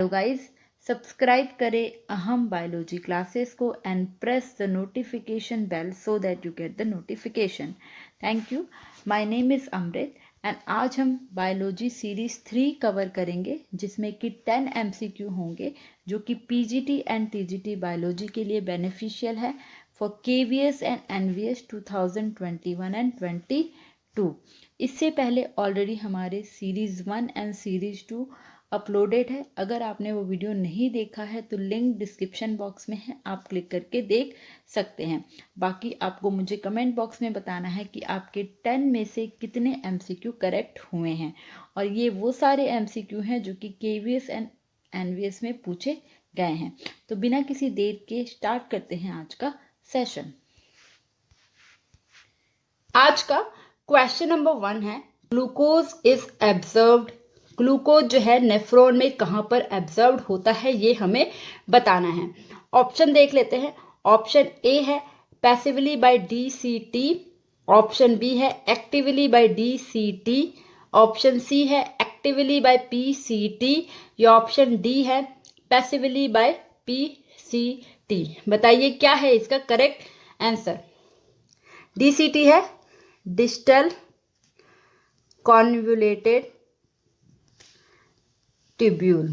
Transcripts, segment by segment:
Hello guys, subscribe करें Aham biology classes को and press the notification bell so that you get the notification. Thank you. My name is Amrit and आज हम biology series 3 cover करेंगे जिसमें कि 10 MCQ होंगे जो कि PGT एंड TGT बायोलॉजी के लिए बेनिफिशियल है for KVS and NVS 2021 and 22। इससे पहले ऑलरेडी हमारे सीरीज़ 1 एंड सीरीज़ 2 अपलोडेड है। अगर आपने वो वीडियो नहीं देखा है तो लिंक डिस्क्रिप्शन बॉक्स में है, आप क्लिक करके देख सकते हैं। बाकी आपको मुझे कमेंट बॉक्स में बताना है कि आपके 10 में से कितने MCQ करेक्ट हुए हैं। और ये वो सारे MCQ हैं जो कि KVS एंड NVS में पूछे गए हैं। तो बिना किसी देर के स्टार्ट करते हैं आज का सेशन। आज का क्वेश्चन नंबर 1 है, ग्लूकोज इज एब्जर्व्ड। ग्लूकोज जो है नेफ्रॉन में कहाँ पर एब्जर्व्ड होता है ये हमें बताना है। ऑप्शन देख लेते हैं। ऑप्शन ए है passively by DCT, option B है actively by DCT, option C है एक्टिवली बाय PCT या ऑप्शन डी है पैसिवली बाय PCT। बताइए क्या है इसका करेक्ट आंसर। DCT है distal convoluted tubule,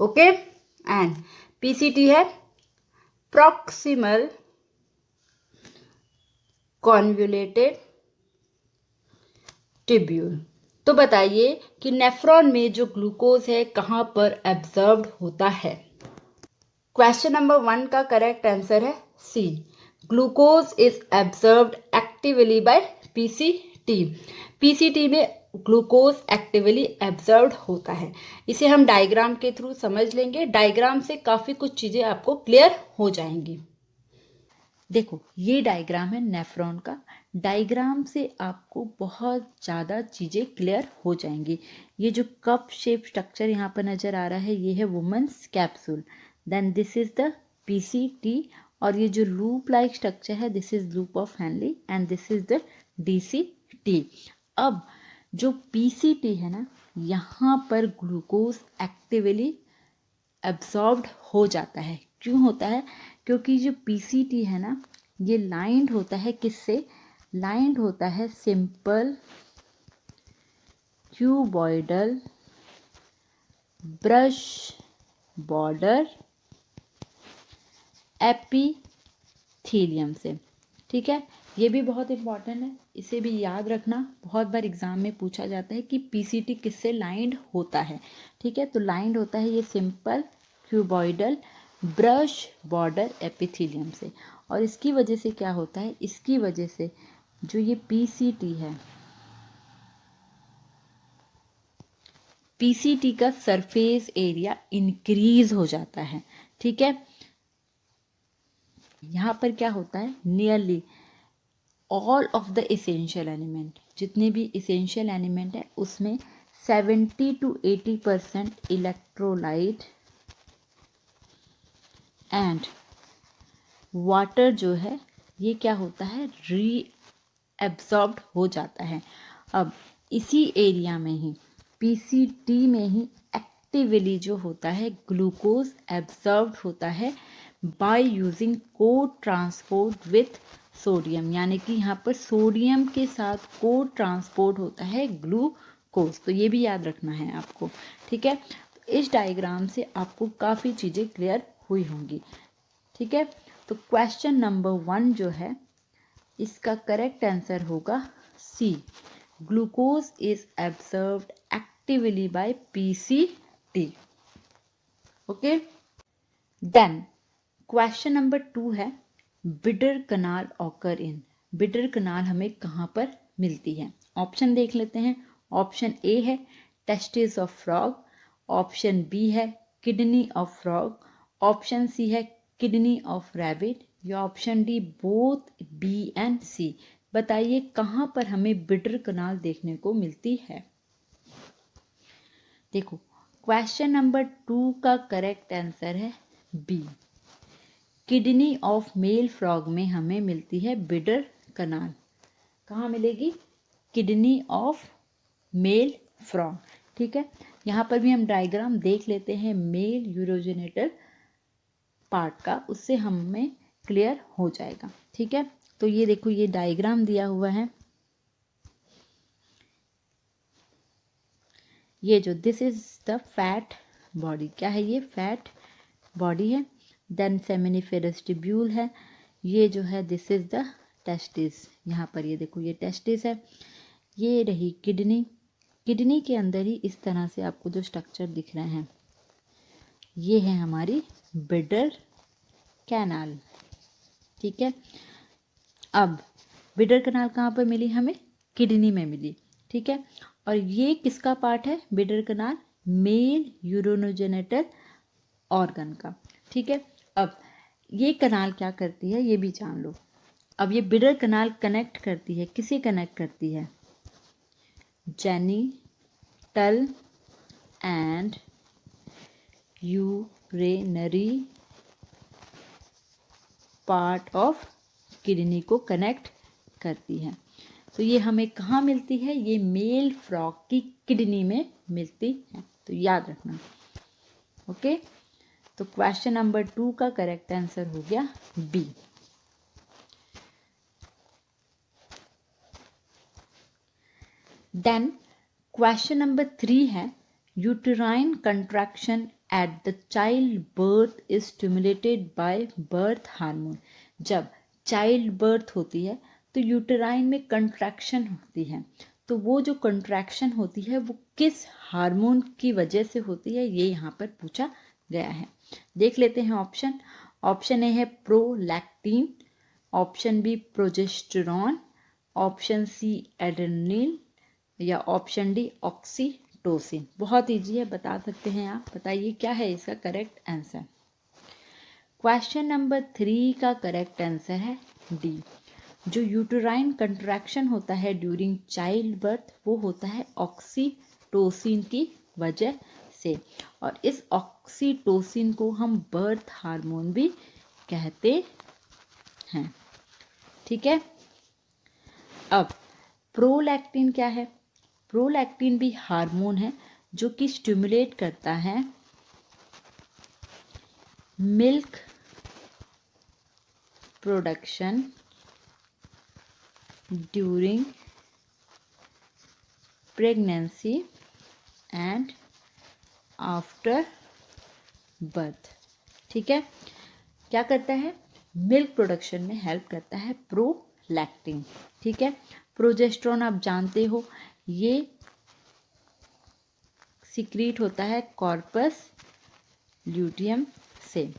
okay, and PCT है proximal convoluted tubule। तो बताइए कि नेफ्रॉन में जो ग्लूकोज है कहाँ पर एब्जर्व्ड होता है। क्वेश्चन नंबर 1 का करेक्ट आंसर है C, glucose is absorbed actively by PCT। PCT में ग्लूकोज एक्टिवली एब्जर्व्ड होता है। इसे हम डायग्राम के थ्रू समझ लेंगे। डायग्राम से काफ़ी कुछ चीज़ें आपको क्लियर हो जाएंगी। देखो, ये डायग्राम है नेफ्रॉन का। डायग्राम से आपको बहुत ज़्यादा चीज़ें क्लियर हो जाएंगी। ये जो कप शेप स्ट्रक्चर यहाँ पर नज़र आ रहा है ये है women's capsule. Then this is the PCT और ये जो लूप लाइक स्ट्रक्चर है this is loop of Henle and this is the DCT। अब जो PCT है ना, यहाँ पर ग्लूकोज एक्टिवली एब्जॉर्ब्ड हो जाता है। क्यों होता है? क्योंकि जो PCT है ना ये लाइंड होता है किससे? लाइंड होता है simple cuboidal brush border epithelium से। ठीक है, ये भी बहुत इंपॉर्टेंट है, इसे भी याद रखना। बहुत बार एग्जाम में पूछा जाता है कि PCT किससे लाइंड होता है। ठीक है, तो लाइंड होता है ये simple cuboidal brush border epithelium से। और इसकी वजह से क्या होता है? इसकी वजह से जो ये PCT है, PCT का सरफेस एरिया इंक्रीज हो जाता है। ठीक है, यहाँ पर क्या होता है, nearly all of the essential element, जितने भी इसेंशियल एलिमेंट है उसमें 70 to 80% इलेक्ट्रोलाइट एंड वाटर जो है ये क्या होता है, री एब्जॉर्ब्ड हो जाता है। अब इसी एरिया में ही PCT में ही एक्टिवली जो होता है ग्लूकोज एब्जॉर्ब्ड होता है बाय यूजिंग को ट्रांसपोर्ट विथ सोडियम, यानी कि यहाँ पर सोडियम के साथ को ट्रांसपोर्ट होता है ग्लूकोज। तो ये भी याद रखना है आपको। ठीक है, तो इस डायग्राम से आपको काफ़ी चीज़ें क्लियर हुई होंगी। ठीक है, तो क्वेश्चन नंबर 1 जो है इसका करेक्ट आंसर होगा C, glucose is absorbed actively by PCT। Okay, then question number 2 है, Bidder canal occur in. Bidder canal हमें कहाँ पर मिलती है? ऑप्शन देख लेते हैं। ऑप्शन ए है testis of frog, option B है kidney of frog, option C है किडनी ऑफ रैबिट या option D both B and C. बताइए कहाँ पर हमें बिडर कनाल देखने को मिलती है। देखो, क्वेश्चन नंबर 2 का करेक्ट आंसर है B, kidney of male frog में हमें मिलती है बिडर कनाल। कहाँ मिलेगी? Kidney of male frog. ठीक है, यहाँ पर भी हम डायग्राम देख लेते हैं मेल यूरोजेनिटल पार्ट का, उससे हमें क्लियर हो जाएगा। ठीक है, तो ये देखो ये डायग्राम दिया हुआ है, ये जो this is the fat body, क्या है ये फैट बॉडी है। देन सेमिनिफेरस ट्यूब्यूल है, ये जो है दिस इज द टेस्टिस, यहाँ पर ये देखो ये टेस्टिस है। ये रही किडनी, किडनी के अंदर ही इस तरह से आपको जो स्ट्रक्चर दिख रहे हैं ये है हमारी बिडर कैनाल। ठीक है, अब बिडर कैनाल कहाँ पर मिली हमें, किडनी में मिली। ठीक है, और ये किसका पार्ट है Bidder canal, male urogenital organ का। ठीक है, अब ये कैनाल क्या करती है ये भी जान लो। अब ये बिडर कैनाल कनेक्ट करती है, किसे कनेक्ट करती है, genital and urinary part of kidney को कनेक्ट करती है। तो ये हमें कहाँ मिलती है, ये मेल फ्रॉग की किडनी में मिलती है, तो याद रखना। ओके, तो क्वेश्चन नंबर 2 का करेक्ट आंसर हो गया बी। देन क्वेश्चन नंबर 3 है, uterine contraction at the child birth is stimulated by birth hormone. जब चाइल्ड बर्थ होती है तो यूटेराइन में कंट्रैक्शन होती है, तो वो जो कंट्रैक्शन होती है वो किस हार्मोन की वजह से होती है, ये यहाँ पर पूछा गया है। देख लेते हैं ऑप्शन। ऑप्शन ए है prolactin, option B progesterone, option C adrenaline, या ऑप्शन डी ऑक्सीटोसिन। बहुत इजी है, बता सकते हैं आप। बताइए क्या है इसका करेक्ट आंसर। क्वेश्चन नंबर 3 का करेक्ट आंसर है डी। जो यूटेराइन कंट्रैक्शन होता है ड्यूरिंग चाइल्ड बर्थ वो होता है ऑक्सीटोसिन की वजह से, और इस ऑक्सीटोसिन को हम बर्थ हार्मोन भी कहते हैं। ठीक है, अब प्रोलैक्टिन क्या है, प्रोलैक्टिन भी हार्मोन है जो कि स्टिमुलेट करता है milk production during pregnancy and after birth. ठीक है, क्या करता है, मिल्क प्रोडक्शन में हेल्प करता है प्रोलैक्टिन। ठीक है, प्रोजेस्टेरॉन आप जानते हो ये सिक्रीट होता है कॉर्पस ल्यूटियम से,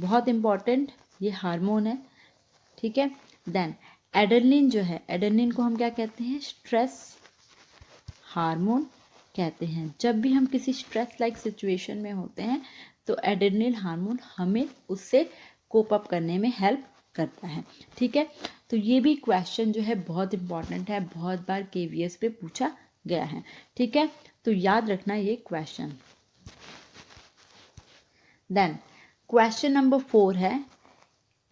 बहुत इंपॉर्टेंट ये हार्मोन है। ठीक है, देन एड्रेनलिन जो है, एड्रेनलिन को हम क्या कहते हैं, स्ट्रेस हार्मोन कहते हैं। जब भी हम किसी स्ट्रेस लाइक सिचुएशन में होते हैं तो एड्रेनलिन हार्मोन हमें उससे कोप अप करने में हेल्प करता है। ठीक है, तो ये भी क्वेश्चन जो है बहुत इंपॉर्टेंट है, बहुत बार केवीएस पे पूछा गया है। ठीक है, तो याद रखना ये क्वेश्चन। देन क्वेश्चन नंबर 4 है,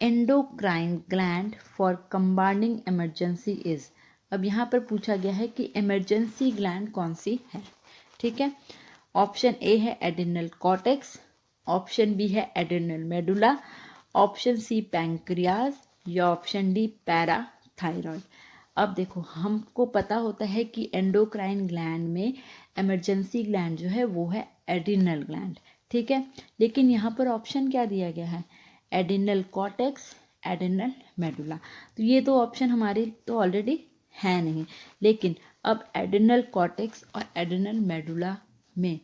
endocrine gland for combining emergency is. अब यहाँ पर पूछा गया है कि इमरजेंसी ग्लैंड कौन सी है। ठीक है, ऑप्शन ए है एड्रिनल कॉर्टेक्स, ऑप्शन बी है adrenal medulla, option C pancreas, या ऑप्शन डी पैराथायरॉयड। अब देखो हमको पता होता है कि एंडोक्राइन ग्लैंड में इमरजेंसी ग्लैंड जो है वो है एड्रिनल ग्लैंड। ठीक है, लेकिन यहाँ पर ऑप्शन क्या दिया गया है, एड्रिनल कॉर्टेक्स, एड्रिनल मेडुला। तो ये दो ऑप्शन हमारे तो ऑलरेडी है नहीं, लेकिन अब एड्रिनल कॉर्टेक्स और एड्रिनल मेडुला में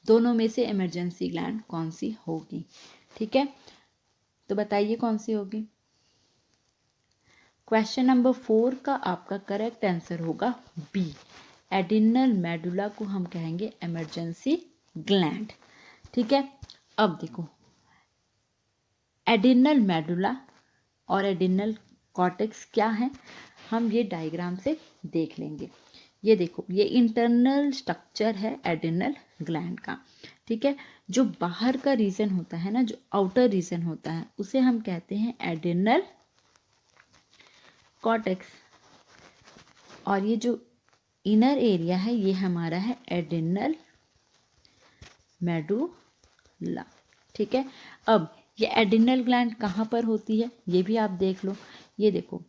दोनों में से इमरजेंसी ग्लैंड कौन सी होगी। ठीक है, तो बताइए कौन सी होगी। क्वेश्चन नंबर 4 का आपका करेक्ट आंसर होगा बी, एड्रिनल मेडुला को हम कहेंगे इमरजेंसी ग्लैंड। ठीक है, अब देखो एड्रिनल मेडुला और एड्रिनल कॉर्टेक्स क्या है, हम ये डायग्राम से देख लेंगे। ये देखो ये इंटरनल स्ट्रक्चर है एड्रिनल ग्लैंड का। ठीक है, जो बाहर का रीजन होता है ना, जो आउटर रीजन होता है उसे हम कहते हैं एड्रिनल कॉर्टेक्स, और ये जो इनर एरिया है ये हमारा है एड्रिनल मेडुला। ठीक है, अब ये एड्रिनल ग्लैंड कहाँ पर होती है ये भी आप देख लो। ये देखो,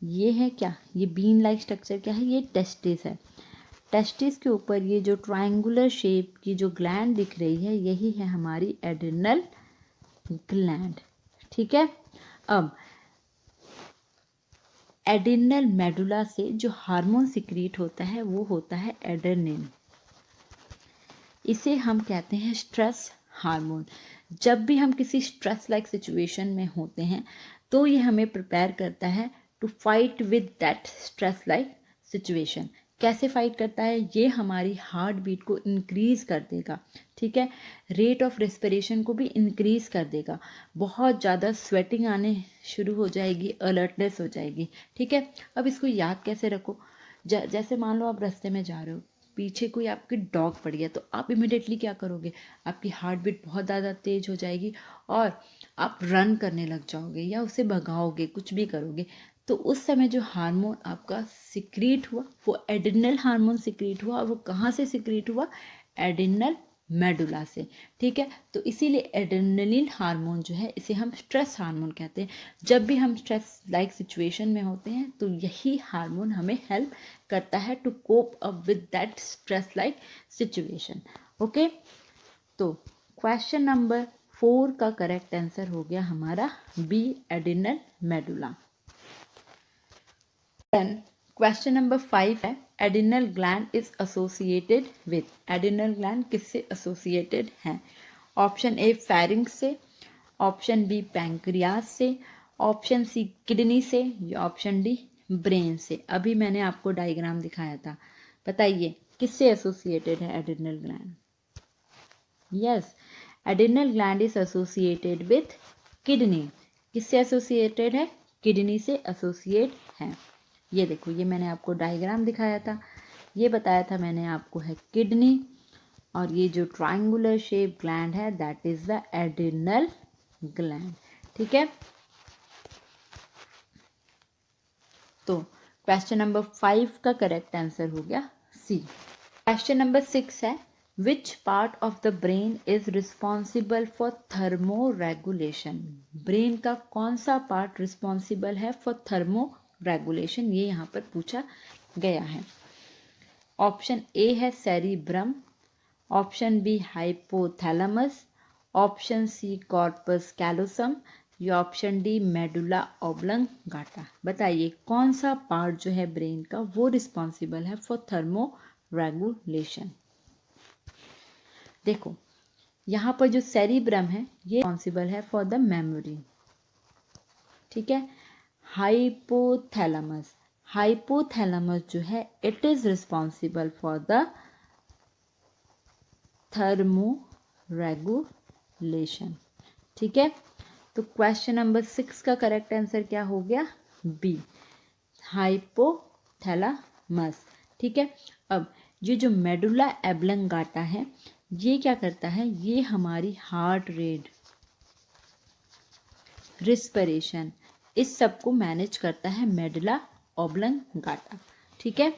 ये है क्या, ये बीन लाइक स्ट्रक्चर क्या है, ये टेस्टिस है। टेस्टिस के ऊपर ये जो ट्रायंगुलर शेप की जो ग्लैंड दिख रही है यही है हमारी एड्रिनल ग्लैंड। ठीक है, अब एड्रिनल मेडुला से जो हार्मोन सिक्रीट होता है वो होता है एड्रेनिन। इसे हम कहते हैं स्ट्रेस हार्मोन। जब भी हम किसी स्ट्रेस लाइक सिचुएशन में होते हैं तो ये हमें प्रिपेयर करता है to fight with that stress like situation. कैसे फाइट करता है, ये हमारी हार्ट बीट को इंक्रीज कर देगा। ठीक है, रेट ऑफ रेस्पिरेशन को भी इंक्रीज कर देगा, बहुत ज़्यादा स्वेटिंग आने शुरू हो जाएगी, अलर्टनेस हो जाएगी। ठीक है, अब इसको याद कैसे रखो, जैसे मान लो आप रास्ते में जा रहे हो, पीछे कोई आपकी डॉग पड़ी है तो आप इमिडिएटली क्या करोगे, आपकी हार्ट बीट बहुत ज़्यादा तेज हो जाएगी और आप रन करने लग जाओगे या उसे भगाओगे, कुछ भी करोगे। तो उस समय जो हार्मोन आपका सिक्रीट हुआ वो एड्रिनल हार्मोन सिक्रीट हुआ, और वो कहाँ से सिक्रीट हुआ, एड्रिनल मेडुला से। ठीक है, तो इसीलिए एड्रेनलिन हार्मोन जो है इसे हम स्ट्रेस हार्मोन कहते हैं। जब भी हम स्ट्रेस लाइक सिचुएशन में होते हैं तो यही हार्मोन हमें हेल्प करता है to cope up with that stress like situation. Okay, तो क्वेश्चन नंबर 4 का करेक्ट आंसर हो गया हमारा B, adrenal medulla. Then question number 5 है, adrenal gland is associated with. Adrenal gland किससे एसोसिएटेड है? ऑप्शन ए फेरिंक्स से, ऑप्शन बी पैंक्रियास से, ऑप्शन सी किडनी से, या ऑप्शन डी ब्रेन से। अभी मैंने आपको डायग्राम दिखाया था, बताइए किससे एसोसिएटेड है adrenal gland? Yes, adrenal gland is associated with kidney. किससे एसोसिएटेड है? किडनी से एसोसिएट है। ये देखो, ये मैंने आपको डायग्राम दिखाया था, ये बताया था मैंने आपको है किडनी, और ये जो ट्रायंगुलर शेप ग्लैंड है that is the adrenal gland. ठीक है, तो क्वेश्चन नंबर 5 का करेक्ट आंसर हो गया सी। क्वेश्चन नंबर 6 है, which part of the brain is responsible for thermo regulation. Brain का कौन सा पार्ट रिस्पॉन्सिबल है फॉर थर्मो रेगुलेशन, ये यहाँ पर पूछा गया है। ऑप्शन ए है cerebrum, option B hypothalamus, option C corpus callosum, या ऑप्शन डी मेडुला ऑब्लंगाटा। बताइए कौन सा पार्ट जो है ब्रेन का वो रिस्पॉन्सिबल है फॉर थर्मो रेगुलेशन। देखो, यहाँ पर जो सेरिब्रम है ये रिस्पॉन्सिबल है फॉर द मेमोरी। ठीक है, हाइपोथैलेमस, हाइपोथैलेमस जो है it is responsible for the thermo regulation. ठीक है, तो क्वेश्चन नंबर 6 का करेक्ट आंसर क्या हो गया? B, hypothalamus. ठीक है, अब ये जो मेडुला ऑब्लंगाटा है ये क्या करता है, ये हमारी हार्ट रेट, रिस्पिरेशन, इस सब को मैनेज करता है मेडुला ऑब्लंगाटा। ठीक है,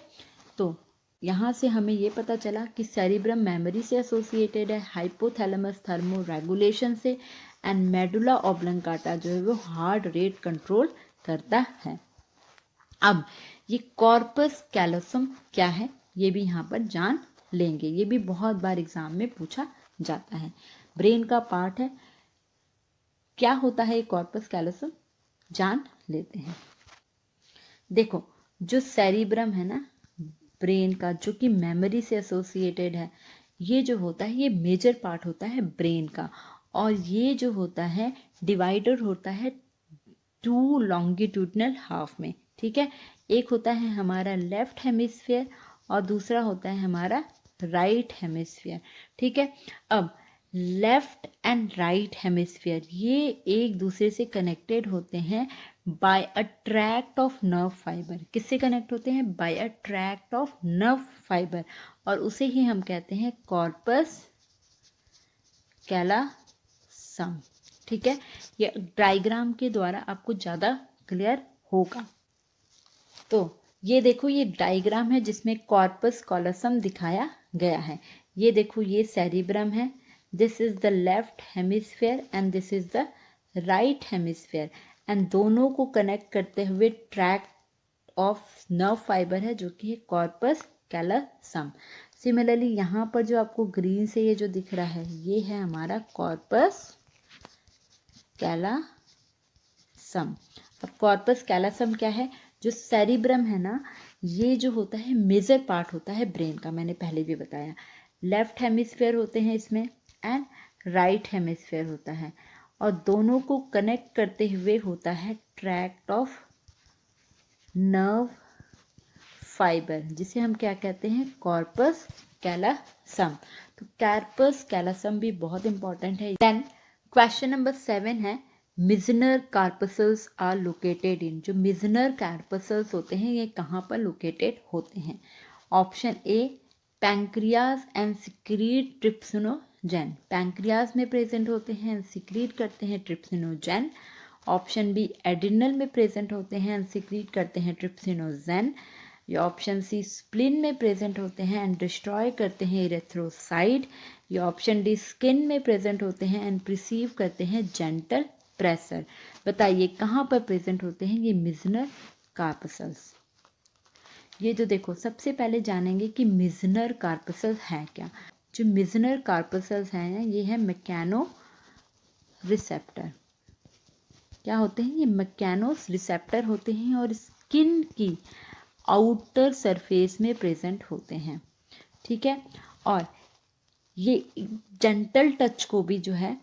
तो यहाँ से हमें ये पता चला कि सेरिब्रम मेमोरी से एसोसिएटेड है, हाइपोथैलेमस थर्मो रेगुलेशन से, एंड मेडुला ऑब्लंगाटा जो है वो हार्ट रेट कंट्रोल करता है। अब ये कॉर्पस कैलोसम क्या है ये भी यहाँ पर जान लेंगे, ये भी बहुत बार एग्जाम में पूछा जाता है। ब्रेन का पार्ट है, क्या होता है ये कॉर्पस कैलोसम, जान लेते हैं। देखो, जो सेरिब्रम है ना ब्रेन का, जो कि मेमोरी से एसोसिएटेड है, ये जो होता है ये मेजर पार्ट होता है ब्रेन का, और ये जो होता है डिवाइडर होता है 2 लॉन्गिट्यूडनल हाफ में। ठीक है, एक होता है हमारा लेफ्ट हेमिस्फीयर और दूसरा होता है हमारा राइट हेमिस्फीयर। ठीक है, अब लेफ्ट एंड राइट हेमिस्फीयर ये एक दूसरे से कनेक्टेड होते हैं by a tract of nerve fibre. किससे कनेक्ट होते हैं? By a tract of nerve fibre, और उसे ही हम कहते हैं कॉर्पस कैलोसम। ठीक है, ये डायग्राम के द्वारा आपको ज़्यादा क्लियर होगा। तो ये देखो, ये डायग्राम है जिसमें कॉर्पस कैलोसम दिखाया गया है। ये देखो ये सेरिब्रम है, this is the left hemisphere and this is the right hemisphere, and दोनों को कनेक्ट करते हुए ट्रैक ऑफ नर्व फाइबर है जो कि है कॉर्पस कैलोसम। सिमिलरली यहाँ पर जो आपको ग्रीन से ये जो दिख रहा है ये है हमारा कॉर्पस कैलोसम। अब कॉर्पस कैलोसम क्या है, जो सेरिब्रम है ना, ये जो होता है मेजर पार्ट होता है ब्रेन का, मैंने पहले भी बताया। लेफ्ट हेमिस्फेयर होते हैं इसमें एंड राइट हेमिस्फेयर होता है, और दोनों को कनेक्ट करते हुए होता है ट्रैक्ट ऑफ नर्व फाइबर, जिसे हम क्या कहते हैं, कॉर्पस कैलोसम। तो कॉर्पस कैलोसम भी बहुत इंपॉर्टेंट है। देन क्वेश्चन नंबर 7 है, Meissner corpuscles are located in. जो मिजनर कार्पसल्स होते हैं ये कहाँ पर लोकेटेड होते हैं? Option A pancreas and secrete trypsinogen, pancreas में प्रेजेंट होते हैं एंड सिक्रीट करते हैं ट्रिप्सिनोजेन। ऑप्शन बी एडिनल में प्रेजेंट होते हैं एंड सिक्रीट करते हैं ट्रिप्सिनोजेन। या ऑप्शन सी स्प्लिन में प्रेजेंट होते हैं एंड डिस्ट्रॉय करते हैं इरेथ्रोसाइड। या ऑप्शन डी स्किन में प्रेजेंट होते हैं एंड प्रिसीव करते हैं जेंटल प्रेशर। बताइए कहाँ पर प्रेजेंट होते हैं ये मिजनर कार्पसल्स? ये जो देखो सबसे पहले जानेंगे कि मिजनर कार्पसल्स हैं क्या। जो मिजनर कार्पसल्स हैं ये है मैकेनो रिसेप्टर। क्या होते हैं ये? मैकेनोस रिसेप्टर होते हैं और स्किन की आउटर सरफेस में प्रेजेंट होते हैं, ठीक है। और ये जेंटल टच को भी जो है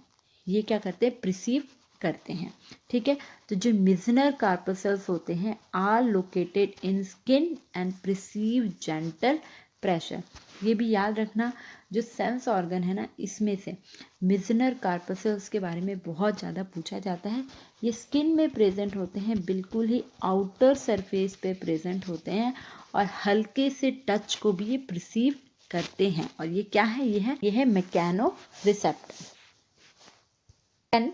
ये क्या करते हैं, प्रिसीव करते हैं, ठीक है। तो जो मिजनर कार्पसल्स होते हैं are located in skin and perceive gentle pressure. ये भी याद रखना, जो सेंस ऑर्गन है ना इसमें से मिजनर कार्पसल्स के बारे में बहुत ज़्यादा पूछा जाता है। ये स्किन में प्रेजेंट होते हैं, बिल्कुल ही आउटर सरफेस पे प्रेजेंट होते हैं और हल्के से टच को भी ये प्रिसीव करते हैं। और ये क्या है? ये है mechano receptor. Then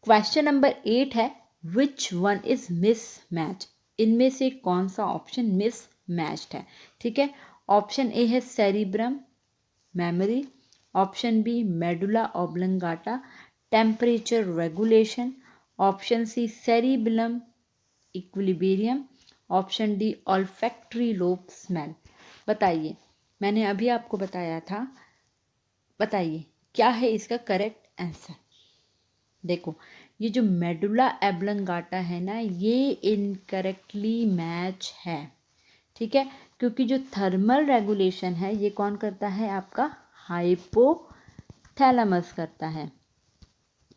question number 8 है, which one is mismatch. इनमें से कौन सा ऑप्शन मिस मैच्ड है? ठीक है, ऑप्शन ए है cerebrum memory, option B medulla oblongata temperature regulation, option C cerebellum equilibrium, option D olfactory lobe smell. बताइए, मैंने अभी आपको बताया था, बताइए क्या है इसका करेक्ट आंसर। देखो ये जो मेडुला एब्लंगाटा है ना ये इनकरेक्टली मैच है, ठीक है, क्योंकि जो थर्मल रेगुलेशन है ये कौन करता है? आपका हाइपोथैलेमस करता है,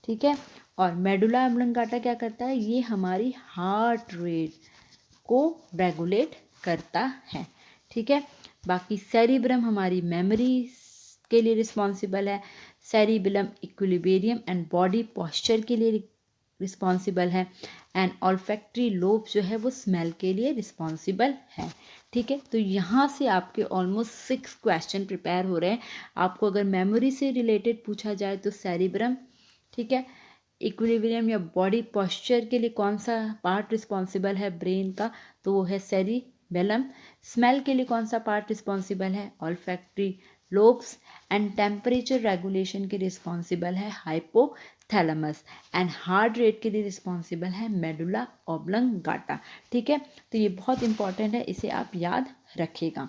ठीक है। और मेडुला ऑब्लंगाटा क्या करता है? ये हमारी हार्ट रेट को रेगुलेट करता है, ठीक है। बाकी सेरिब्रम हमारी मेमोरी के लिए रिस्पॉन्सिबल है, cerebellum equilibrium and body posture के लिए रिस्पॉन्सिबल है, एंड ऑल्फैक्टरी लोब जो है वो स्मेल के लिए रिस्पॉन्सिबल है, ठीक है। तो यहाँ से आपके ऑलमोस्ट 6 क्वेश्चन प्रिपेयर हो रहे हैं। आपको अगर मेमोरी से रिलेटेड पूछा जाए तो सेरिब्रम, ठीक है, इक्विलिब्रियम या बॉडी पॉस्चर के लिए कौन सा पार्ट रिस्पॉन्सिबल है ब्रेन का, तो वो है सेरिबेलम। स्मेल के लिए कौन सा पार्ट रिस्पॉन्सिबल है? Olfactory lobes. And temperature regulation के लिए रिस्पॉन्सिबल है हाइपोथैलेमस, एंड हार्ट रेट के लिए रिस्पॉन्सिबल है मेडुला ऑब्लंगाटा, ठीक है। तो ये बहुत इंपॉर्टेंट है, इसे आप याद रखिएगा।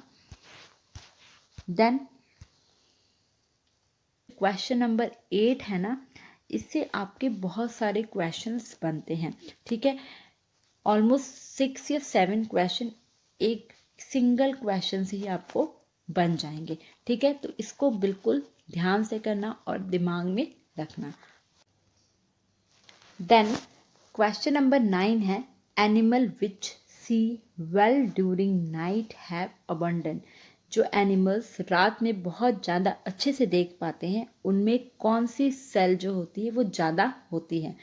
देन क्वेश्चन नंबर 8 है ना, इससे आपके बहुत सारे क्वेश्चंस बनते हैं, ठीक है। ऑलमोस्ट 6 या 7 क्वेश्चन एक सिंगल क्वेश्चन से ही आपको बन जाएंगे, ठीक है। तो इसको बिल्कुल ध्यान से करना और दिमाग में रखना। देन क्वेश्चन नंबर 9 है, animal which see well during night have abundant. जो एनिमल्स रात में बहुत ज़्यादा अच्छे से देख पाते हैं उनमें कौन सी सेल जो होती है वो ज़्यादा होती है?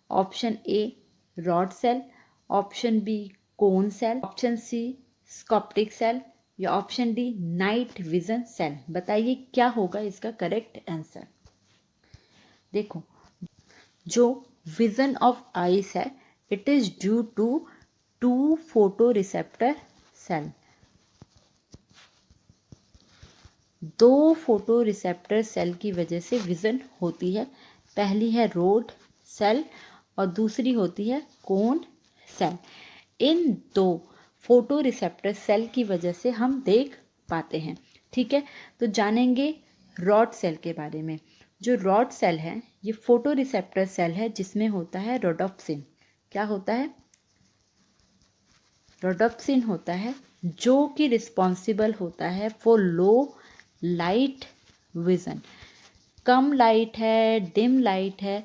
Option A rod cell, option B cone cell, option C scotopic cell, या option D night vision cell. बताइए क्या होगा इसका करेक्ट आंसर। देखो जो विजन ऑफ आइस है it is due to 2 photo receptor cell. दो फोटो रिसेप्टर सेल की वजह से विज़न होती है। पहली है रोड सेल और दूसरी होती है कोन सेल। इन दो फोटो रिसेप्टर सेल की वजह से हम देख पाते हैं। ठीक है, तो जानेंगे रॉड सेल के बारे में। जो रॉड सेल है ये फोटो रिसेप्टर सेल है जिसमें होता है रोडोप्सिन। क्या होता है? रोडोप्सिन होता है जो कि रिस्पॉन्सिबल होता है for low light vision. Come light है, डिम लाइट है,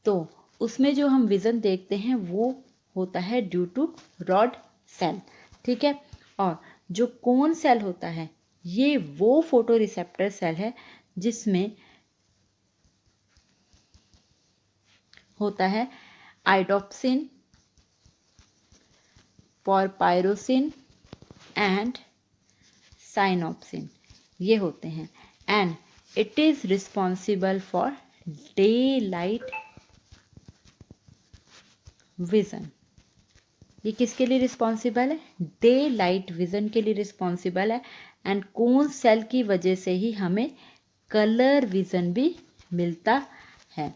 तो उसमें जो हम विज़न देखते हैं वो होता है ड्यू टू रॉड सेल। ठीक है, और जो कोन सेल होता है ये वो फोटो रिसेप्टर सेल है जिसमें होता है आइडोप्सिन, पोरपायरोसिन एंड साइनोप्सिन, ये होते हैं। And it is responsible for day light vision. ये किसके लिए रिस्पॉन्सिबल है? डे लाइट विजन के लिए रिस्पॉन्सिबल है। एंड कोन सेल की वजह से ही हमें कलर विजन भी मिलता है।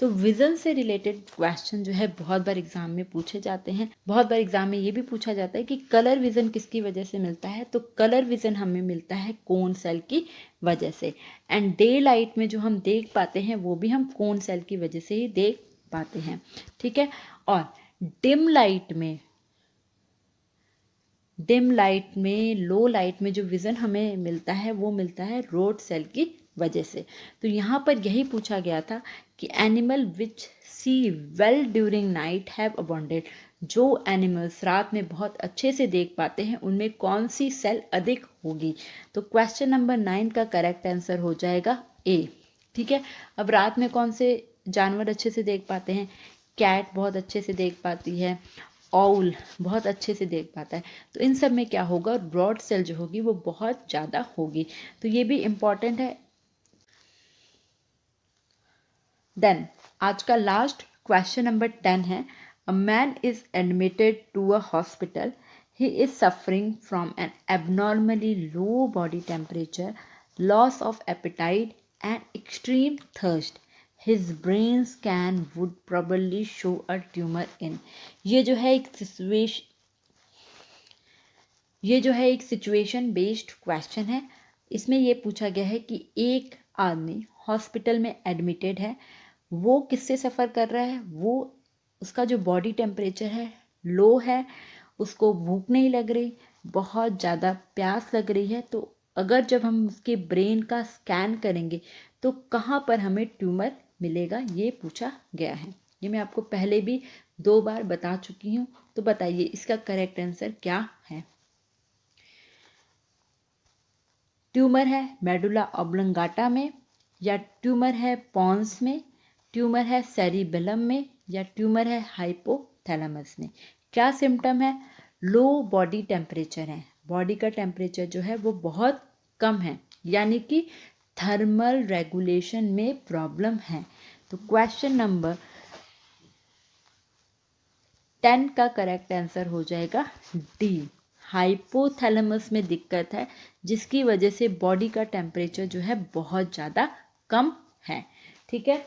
तो विजन से रिलेटेड क्वेश्चन जो है बहुत बार एग्जाम में पूछे जाते हैं। बहुत बार एग्जाम में ये भी पूछा जाता है कि कलर विजन किसकी वजह से मिलता है, तो कलर विजन हमें मिलता है कोन सेल की वजह से। एंड डे लाइट में जो हम देख पाते हैं वो भी हम कोन सेल की वजह से ही देख पाते हैं। ठीक है, और डिम लाइट में लो लाइट में जो विज़न हमें मिलता है वो मिलता है रोड सेल की वजह से। तो यहाँ पर यही पूछा गया था कि animal which see well during night have abounded. जो एनिमल्स रात में बहुत अच्छे से देख पाते हैं उनमें कौन सी सेल अधिक होगी। तो क्वेश्चन नंबर 9 का करेक्ट आंसर हो जाएगा ए। ठीक है, अब रात में कौन से जानवर अच्छे से देख पाते हैं? कैट बहुत अच्छे से देख पाती है, ऑल बहुत अच्छे से देख पाता है। तो इन सब में क्या होगा, रॉड सेल जो होगी वो बहुत ज़्यादा होगी। तो ये भी इम्पॉर्टेंट है। देन आज का लास्ट क्वेश्चन नंबर 10 है। A man is admitted to a hospital. He is suffering from an abnormally low body temperature, loss of appetite and extreme thirst. His brain scan would probably show a tumor in. ये जो है एक situation based question है। इसमें ये पूछा गया है कि एक आदमी हॉस्पिटल में एडमिटेड है। वो किससे सफ़र कर रहा है? वो उसका जो बॉडी टेम्परेचर है लो है, उसको भूख नहीं लग रही, बहुत ज़्यादा प्यास लग रही है। तो अगर जब हम उसके ब्रेन का स्कैन करेंगे तो कहाँ पर हमें ट्यूमर मिलेगा, ये पूछा गया है। ये मैं आपको पहले भी 2 बार बता चुकी हूँ। तो बताइए इसका करेक्ट आंसर क्या है? ट्यूमर है मेडुला ऑब्लंगाटा में, या ट्यूमर है पॉन्स में, ट्यूमर है सेरिबेलम में, या ट्यूमर है हाइपोथैलेमस में। क्या सिम्टम है? लो बॉडी टेम्परेचर है। बॉडी का टेम्परेचर जो है वो बहुत कम है, यानी कि थर्मल रेगुलेशन में प्रॉब्लम है। तो क्वेश्चन नंबर 10 का करेक्ट आंसर हो जाएगा डी। हाइपोथैलेमस में दिक्कत है जिसकी वजह से बॉडी का टेम्परेचर जो है बहुत ज़्यादा कम है। ठीक है,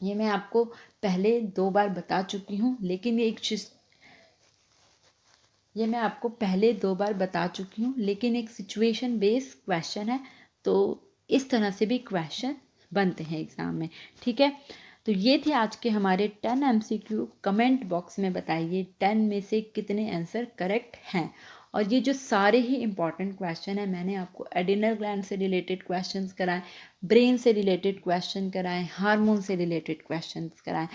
ये मैं आपको पहले 2 बार बता चुकी हूँ, लेकिन एक सिचुएशन बेस्ड क्वेश्चन है। तो इस तरह से भी क्वेश्चन बनते हैं एग्ज़ाम में। ठीक है, तो ये थे आज के हमारे 10 MCQ। कमेंट बॉक्स में बताइए 10 में से कितने आंसर करेक्ट हैं। और ये जो सारे ही इंपॉर्टेंट क्वेश्चन हैं, मैंने आपको एडिनल ग्लैंड से रिलेटेड क्वेश्चंस कराए, ब्रेन से रिलेटेड क्वेश्चन कराए, हार्मोन से रिलेटेड क्वेश्चंस कराए।